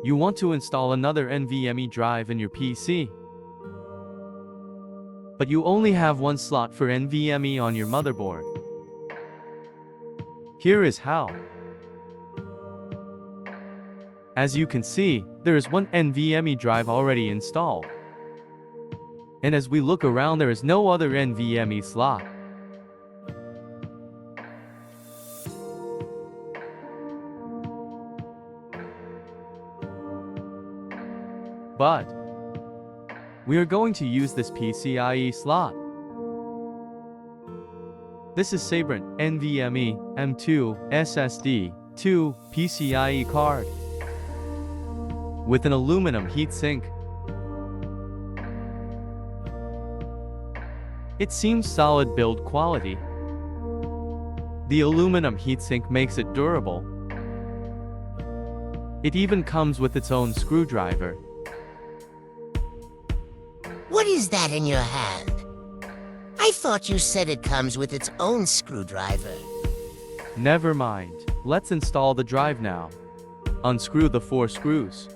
You want to install another NVMe drive in your PC, but you only have one slot for NVMe on your motherboard. Here is how. As you can see, there is one NVMe drive already installed. And as we look around, there is no other NVMe slot. But we are going to use this PCIe slot. This is Sabrent NVMe M2 SSD 2 PCIe card with an aluminum heatsink. It seems solid build quality. The aluminum heatsink makes it durable. It even comes with its own screwdriver. What is that in your hand? I thought you said it comes with its own screwdriver. Never mind. Let's install the drive now. Unscrew the 4 screws.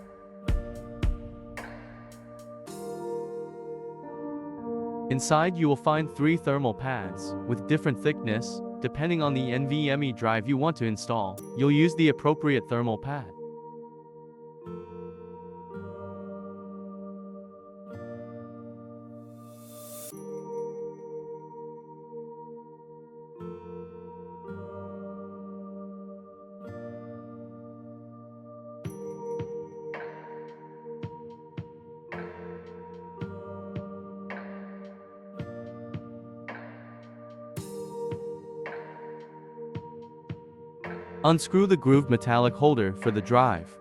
Inside you will find 3 thermal pads with different thickness. Depending on the NVMe drive you want to install, you'll use the appropriate thermal pad. Unscrew the grooved metallic holder for the drive.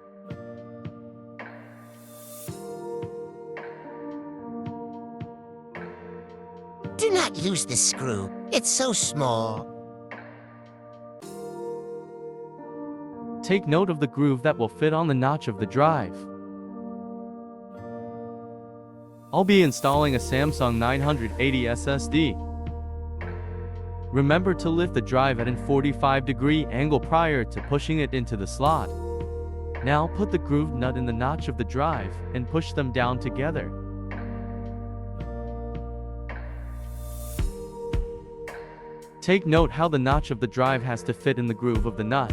Do not use this screw. It's so small. Take note of the groove that will fit on the notch of the drive. I'll be installing a Samsung 980 SSD. Remember to lift the drive at a 45-degree angle prior to pushing it into the slot. Now put the grooved nut in the notch of the drive and push them down together. Take note how the notch of the drive has to fit in the groove of the nut.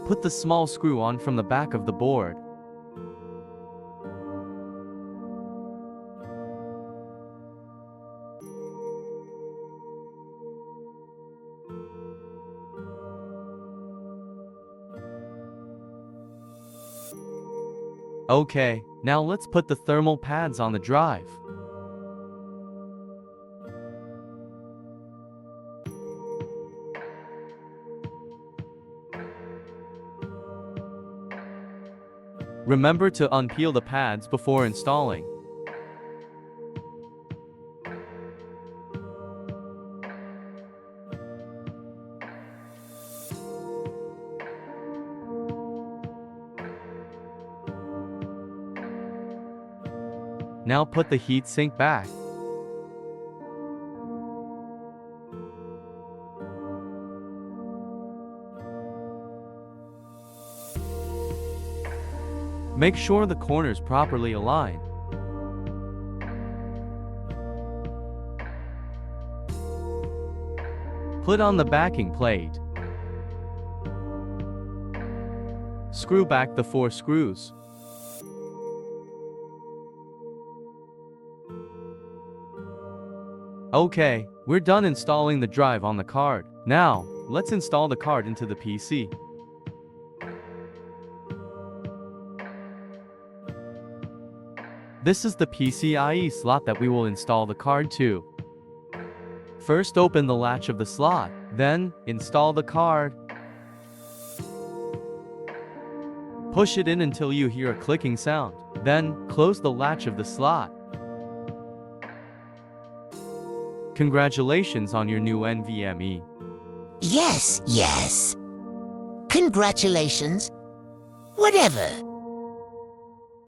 Put the small screw on from the back of the board. Okay, now let's put the thermal pads on the drive. Remember to unpeel the pads before installing. Now put the heatsink back. Make sure the corners properly align. Put on the backing plate. Screw back the 4 screws. Okay, we're done installing the drive on the card. Now, let's install the card into the PC. This is the PCIe slot that we will install the card to. First open the latch of the slot, then install the card. Push it in until you hear a clicking sound, then close the latch of the slot. Congratulations on your new NVMe. Yes. Congratulations. Whatever.